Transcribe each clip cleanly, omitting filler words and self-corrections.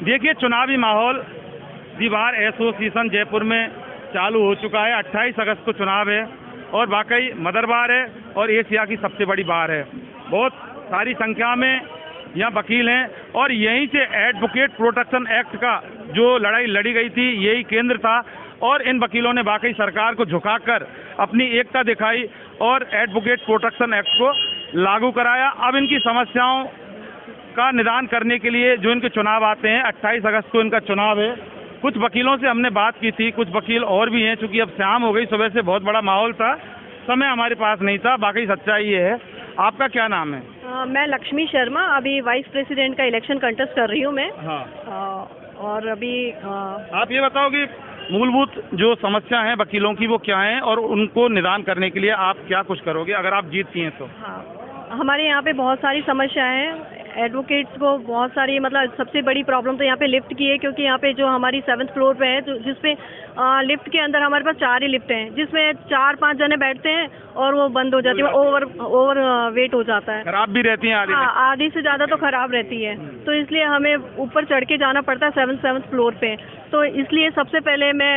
देखिए, चुनावी माहौल दी बार एसोसिएशन जयपुर में चालू हो चुका है। 28 अगस्त को चुनाव है और वाकई मदर बार है और एशिया की सबसे बड़ी बार है। बहुत सारी संख्या में यहाँ वकील हैं और यहीं से एडवोकेट प्रोटेक्शन एक्ट का जो लड़ाई लड़ी गई थी यही केंद्र था और इन वकीलों ने वाकई सरकार को झुकाकर अपनी एकता दिखाई और एडवोकेट प्रोटेक्शन एक्ट को लागू कराया। अब इनकी समस्याओं का निदान करने के लिए जो इनके चुनाव आते हैं, 28 अगस्त को इनका चुनाव है। कुछ वकीलों से हमने बात की थी, कुछ वकील और भी हैं, चूंकि अब शाम हो गई, सुबह से बहुत बड़ा माहौल था, समय हमारे पास नहीं था। बाकी सच्चाई ये है। आपका क्या नाम है? मैं लक्ष्मी शर्मा, अभी वाइस प्रेसिडेंट का इलेक्शन कंटेस्ट कर रही हूँ मैं। हाँ। और अभी आप ये बताओ कि मूलभूत जो समस्या है वकीलों की वो क्या है और उनको निदान करने के लिए आप क्या कुछ करोगे अगर आप जीतती हैं तो? हाँ, हमारे यहाँ पे बहुत सारी समस्याएं हैं। एडवोकेट्स को बहुत सारी, मतलब सबसे बड़ी प्रॉब्लम तो यहाँ पे लिफ्ट की है, क्योंकि यहाँ पे जो हमारी 7th फ्लोर पे है, जिसपे लिफ्ट के अंदर हमारे पास 4 ही लिफ्ट हैं, जिसमें 4-5 जने बैठते हैं और वो बंद हो जाती है, ओवर वेट हो जाता है। खराब भी रहती हैं आधी? हाँ, आधी से ज़्यादा तो खराब रहती है, तो इसलिए हमें ऊपर चढ़ के जाना पड़ता है 7th फ्लोर पे। तो इसलिए सबसे पहले मैं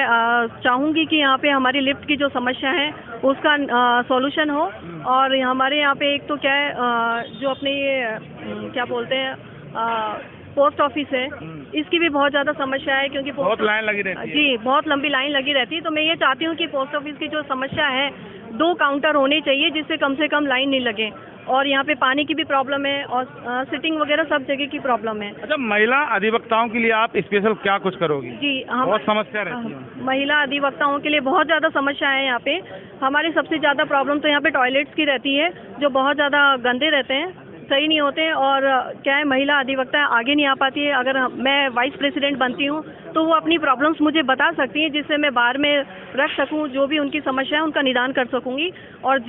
चाहूँगी कि यहाँ पे हमारी लिफ्ट की जो समस्या है उसका सॉल्यूशन हो। और हमारे यहाँ पे एक तो क्या है, जो अपने ये क्या बोलते हैं, पोस्ट ऑफिस है, इसकी भी बहुत ज़्यादा समस्या है, क्योंकि बहुत लाइन लगी रहती है। जी, बहुत लंबी लाइन लगी रहती है। तो मैं ये चाहती हूँ कि पोस्ट ऑफिस की जो समस्या है, 2 काउंटर होने चाहिए जिससे कम से कम लाइन नहीं लगे। और यहाँ पे पानी की भी प्रॉब्लम है और सिटिंग वगैरह सब जगह की प्रॉब्लम है। अच्छा, महिला अधिवक्ताओं के लिए आप स्पेशल क्या कुछ करोगी? जी, बहुत समस्या रहती है महिला अधिवक्ताओं के लिए, बहुत ज़्यादा समस्या है यहाँ पे। हमारी सबसे ज़्यादा प्रॉब्लम तो यहाँ पे टॉयलेट्स की रहती है, जो बहुत ज़्यादा गंदे रहते हैं, सही नहीं होते हैं। और क्या है, महिला अधिवक्ता आगे नहीं आ पाती है। अगर मैं वाइस प्रेसिडेंट बनती हूँ तो वो अपनी प्रॉब्लम्स मुझे बता सकती हैं, जिससे मैं बार में रख सकूँ, जो भी उनकी समस्या है उनका निदान कर सकूँगी। और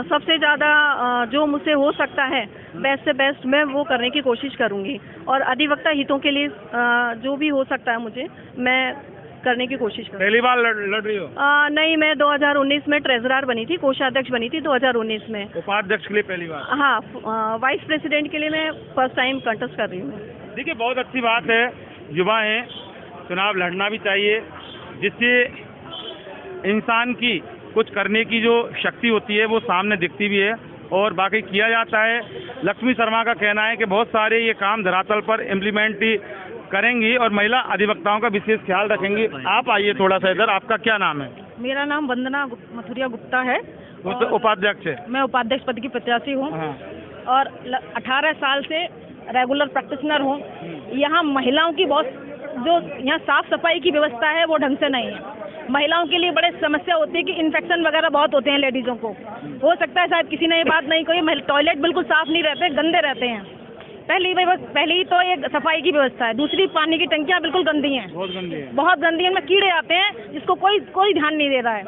सबसे ज़्यादा जो मुझसे हो सकता है बेस्ट से बेस्ट मैं वो करने की कोशिश करूँगी। और अधिवक्ता हितों के लिए जो भी हो सकता है मुझे, मैं करने की कोशिश करूँ। पहली बार लड़ रही हो? नहीं, मैं 2019 में ट्रेजरर बनी थी, कोषाध्यक्ष बनी थी 2019 में। उपाध्यक्ष के लिए पहली बार? हाँ, वाइस प्रेसिडेंट के लिए मैं फर्स्ट टाइम कंटेस्ट कर रही हूँ। देखिए, बहुत अच्छी बात है, युवा हैं, चुनाव लड़ना भी चाहिए, जिससे इंसान की कुछ करने की जो शक्ति होती है वो सामने दिखती भी है और बाकी किया जाता है। लक्ष्मी शर्मा का कहना है कि बहुत सारे ये काम धरातल पर इम्प्लीमेंट करेंगी और महिला अधिवक्ताओं का विशेष ख्याल रखेंगी। आप आइए थोड़ा सा इधर। आपका क्या नाम है? मेरा नाम वंदना मथुरिया गुप्ता है। उपाध्यक्ष है? मैं उपाध्यक्ष पद की प्रत्याशी हूँ। हाँ। और 18 साल से रेगुलर प्रैक्टिशनर हूँ। यहाँ महिलाओं की बहुत, जो यहाँ साफ सफाई की व्यवस्था है वो ढंग से नहीं है। महिलाओं के लिए बड़े समस्या होती है कि इन्फेक्शन वगैरह बहुत होते हैं लेडीज़ों को। हो सकता है शायद किसी ने ये बात नहीं कही, टॉयलेट बिल्कुल साफ नहीं रहते, गंदे रहते हैं। पहली तो एक सफाई की व्यवस्था है, दूसरी पानी की टंकियाँ बिल्कुल गंदी हैं, बहुत गंदी हैं, उनमें कीड़े आते हैं, जिसको कोई ध्यान नहीं दे रहा है।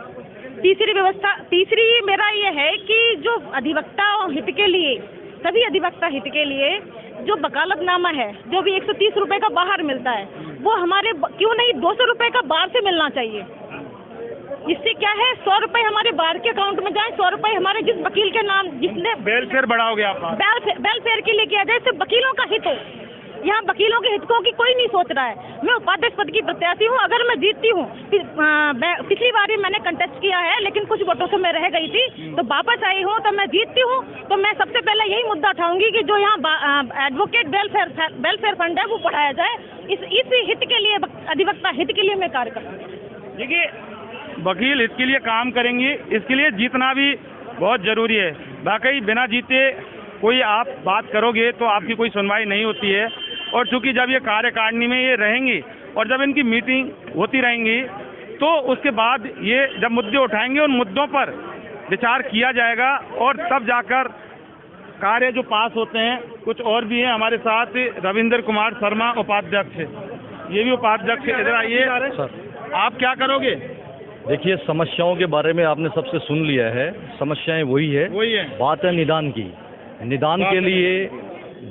तीसरी मेरा ये है कि जो अधिवक्ता हित के लिए, सभी अधिवक्ता हित के लिए जो वकालतनामा है, जो भी 130 रुपए का बाहर मिलता है, वो हमारे क्यों नहीं 200 रुपए का बाहर से मिलना चाहिए। इससे क्या है, 100 रुपए हमारे बाहर के अकाउंट में जाए, 100 रुपए हमारे जिस वकील के नाम, जिसने वेलफेयर बढ़ाओगे आप? वेलफेयर के लिए किया जाए, इससे वकीलों का हित हो। यहाँ वकीलों के हितों की कोई नहीं सोच रहा है। मैं उपाध्यक्ष पद की प्रत्याशी हूँ। अगर मैं जीतती हूँ, पिछली बार ही मैंने कंटेस्ट किया है लेकिन कुछ वोटों से मैं रह गई थी, तो वापस आई हूँ, तो मैं जीतती हूँ तो मैं सबसे पहले यही मुद्दा उठाऊंगी कि जो यहाँ एडवोकेट वेलफेयर फंड है वो बढ़ाया जाए। इस हित के लिए, अधिवक्ता हित के लिए मैं कार्य करूँगी। देखिए, वकील हित के लिए काम करेंगी, इसके लिए जीतना भी बहुत जरूरी है। वाकई बिना जीते कोई आप बात करोगे तो आपकी कोई सुनवाई नहीं होती है। और चूंकि जब ये कार्यकारिणी में ये रहेंगी और जब इनकी मीटिंग होती रहेंगी तो उसके बाद ये जब मुद्दे उठाएंगे उन मुद्दों पर विचार किया जाएगा और तब जाकर कार्य जो पास होते हैं। कुछ और भी हैं हमारे साथ, रविंद्र कुमार शर्मा उपाध्यक्ष है, ये भी उपाध्यक्ष है। इधर आइए। आप क्या करोगे? देखिए, समस्याओं के बारे में आपने सबसे सुन लिया है, समस्याएं वही है। बात है निदान की। निदान के लिए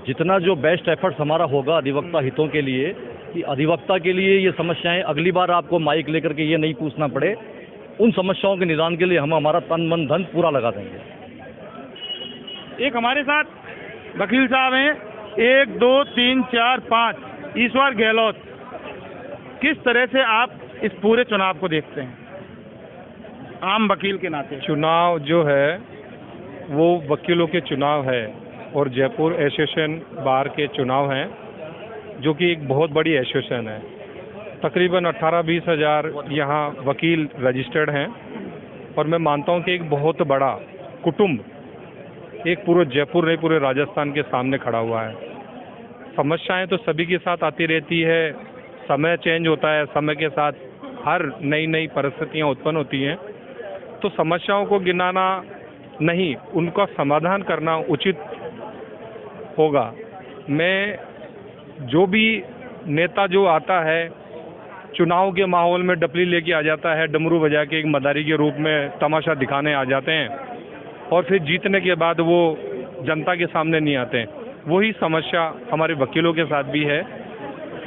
जितना जो बेस्ट एफर्ट्स हमारा होगा अधिवक्ता हितों के लिए, कि अधिवक्ता के लिए ये समस्याएं अगली बार आपको माइक लेकर के ये नहीं पूछना पड़े, उन समस्याओं के निदान के लिए हम हमारा तन मन धन पूरा लगा देंगे। एक हमारे साथ वकील साहब हैं, 1 2 3 4 5 ईश्वर गहलोत, किस तरह से आप इस पूरे चुनाव को देखते हैं आम वकील के नाते? चुनाव जो है वो वकीलों के चुनाव है और जयपुर एसोसिएशन बार के चुनाव हैं, जो कि एक बहुत बड़ी एसोसिएशन है। तकरीबन 18-20 हज़ार यहाँ वकील रजिस्टर्ड हैं और मैं मानता हूँ कि एक बहुत बड़ा कुटुंब एक पूरे जयपुर नहीं पूरे राजस्थान के सामने खड़ा हुआ है। समस्याएं तो सभी के साथ आती रहती है, समय चेंज होता है, समय के साथ हर नई नई परिस्थितियां उत्पन्न होती हैं, तो समस्याओं को गिनाना नहीं, उनका समाधान करना उचित होगा। मैं जो भी नेता जो आता है चुनाव के माहौल में डपली लेके आ जाता है, डमरू बजा के एक मदारी के रूप में तमाशा दिखाने आ जाते हैं और फिर जीतने के बाद वो जनता के सामने नहीं आते हैं। वही समस्या हमारे वकीलों के साथ भी है।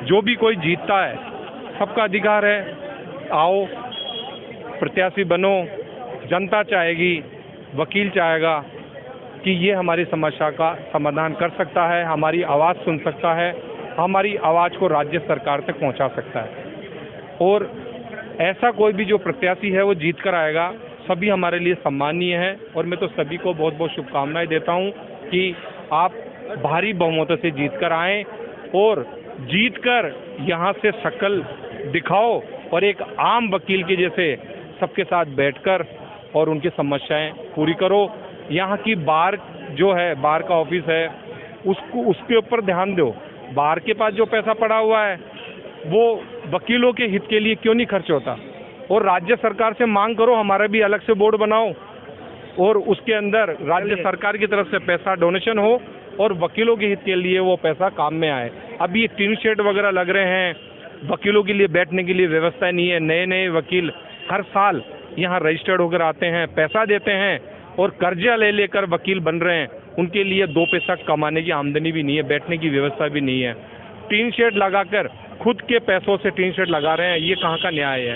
जो भी कोई जीतता है सबका अधिकार है, आओ प्रत्याशी बनो, जनता चाहेगी, वकील चाहेगा कि ये हमारी समस्या का समाधान कर सकता है, हमारी आवाज़ सुन सकता है, हमारी आवाज़ को राज्य सरकार तक पहुंचा सकता है। और ऐसा कोई भी जो प्रत्याशी है वो जीत कर आएगा, सभी हमारे लिए सम्माननीय है। और मैं तो सभी को बहुत बहुत शुभकामनाएं देता हूं कि आप भारी बहुमतों से जीत कर आएँ और जीत कर यहाँ से शक्ल दिखाओ और एक आम वकील के जैसे सबके साथ बैठकर और उनकी समस्याएं पूरी करो। यहाँ की बार जो है, बार का ऑफिस है, उसके ऊपर ध्यान दो। बार के पास जो पैसा पड़ा हुआ है वो वकीलों के हित के लिए क्यों नहीं खर्च होता? और राज्य सरकार से मांग करो हमारा भी अलग से बोर्ड बनाओ और उसके अंदर राज्य सरकार की तरफ से पैसा डोनेशन हो और वकीलों के हित के लिए वो पैसा काम में आए। अभी ये टीन शेड वगैरह लग रहे हैं, वकीलों के लिए बैठने के लिए व्यवस्था नहीं है। नए नए वकील हर साल यहाँ रजिस्टर्ड होकर आते हैं, पैसा देते हैं और कर्जा ले लेकर वकील बन रहे हैं। उनके लिए 2 पैसा कमाने की आमदनी भी नहीं है, बैठने की व्यवस्था भी नहीं है। टीन शेड लगाकर खुद के पैसों से टीन शेड लगा रहे हैं, ये कहाँ का न्याय है?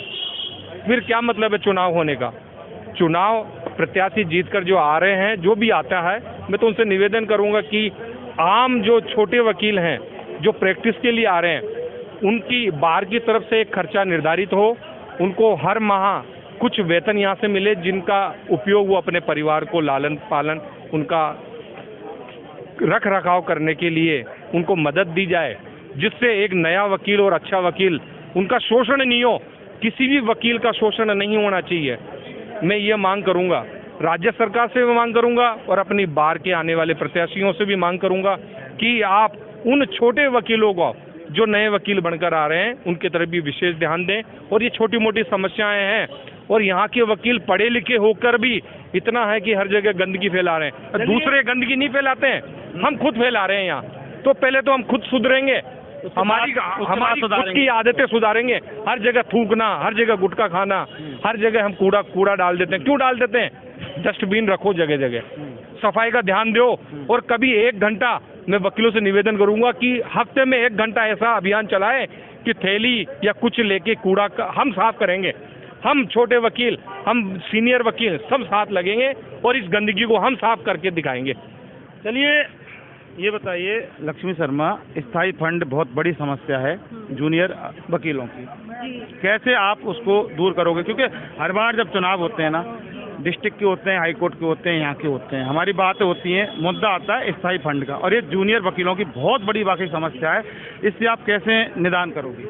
फिर क्या मतलब है चुनाव होने का? चुनाव प्रत्याशी जीतकर जो आ रहे हैं, जो भी आता है, मैं तो उनसे निवेदन करूंगा कि आम जो छोटे वकील हैं जो प्रैक्टिस के लिए आ रहे हैं, उनकी बार की तरफ से एक खर्चा निर्धारित हो, उनको हर माह कुछ वेतन यहाँ से मिले जिनका उपयोग वो अपने परिवार को लालन पालन उनका रख रखाव करने के लिए उनको मदद दी जाए, जिससे एक नया वकील और अच्छा वकील उनका शोषण नहीं हो। किसी भी वकील का शोषण नहीं होना चाहिए। मैं ये मांग करूंगा, राज्य सरकार से भी मांग करूंगा और अपनी बार के आने वाले प्रत्याशियों से भी मांग करूंगा कि आप उन छोटे वकीलों को जो नए वकील बनकर आ रहे हैं उनके तरफ भी विशेष ध्यान दें। और ये छोटी मोटी समस्याएं हैं और यहाँ के वकील पढ़े लिखे होकर भी इतना है कि हर जगह गंदगी फैला रहे हैं। दूसरे गंदगी नहीं फैलाते हैं, हम खुद फैला रहे हैं यहाँ। तो पहले तो हम खुद सुधरेंगे, हमारी खुद की आदतें सुधारेंगे। हर जगह थूकना, हर जगह गुटखा खाना, हर जगह हम कूड़ा डाल देते हैं। क्यों डाल देते हैं? डस्टबिन रखो जगह जगह, सफाई का ध्यान दो। और कभी 1 घंटा मैं वकीलों से निवेदन करूंगा कि हफ्ते में 1 घंटा ऐसा अभियान चलाएं कि थैली या कुछ लेके कूड़ा हम साफ करेंगे। हम छोटे वकील, हम सीनियर वकील सब साथ लगेंगे और इस गंदगी को हम साफ करके दिखाएंगे। चलिए ये बताइए लक्ष्मी शर्मा, स्थायी फंड बहुत बड़ी समस्या है जूनियर वकीलों की, कैसे आप उसको दूर करोगे? क्योंकि हर बार जब चुनाव होते हैं ना, डिस्ट्रिक्ट के होते हैं, हाई कोर्ट के होते हैं, यहाँ के होते हैं, हमारी बातें होती हैं, मुद्दा आता है स्थायी फंड का, और ये जूनियर वकीलों की बहुत बड़ी वाकई समस्या है। इससे आप कैसे निदान करोगे?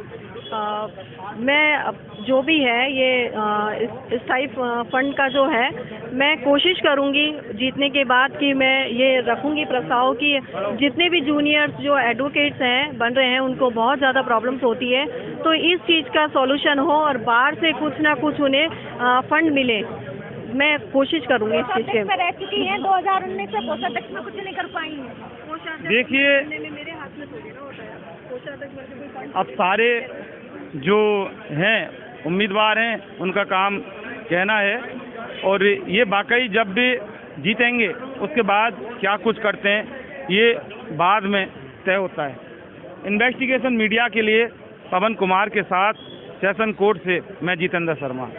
मैं जो भी है ये स्थायी फंड का जो है, मैं कोशिश करूंगी जीतने के बाद कि मैं ये रखूंगी प्रस्ताव कि जितने भी जूनियर्स जो एडवोकेट्स हैं बन रहे हैं उनको बहुत ज़्यादा प्रॉब्लम्स होती है, तो इस चीज़ का सॉल्यूशन हो और बाहर से कुछ ना कुछ उन्हें फंड मिले। मैं कोशिश करूंगी इस चीज़ के। रह चुकी हैं 2019 से कोषाध्यक्ष में कुछ नहीं कर पाई हैं। देखिए मेरे हाथ में थोड़ी ना होता है कोषाध्यक्ष, अब सारे जो हैं उम्मीदवार हैं उनका काम कहना है, और ये वाकई जब भी जीतेंगे उसके बाद क्या कुछ करते हैं ये बाद में तय होता है। इन्वेस्टिगेशन मीडिया के लिए पवन कुमार के साथ सेशन कोर्ट से मैं जितेंद्र शर्मा।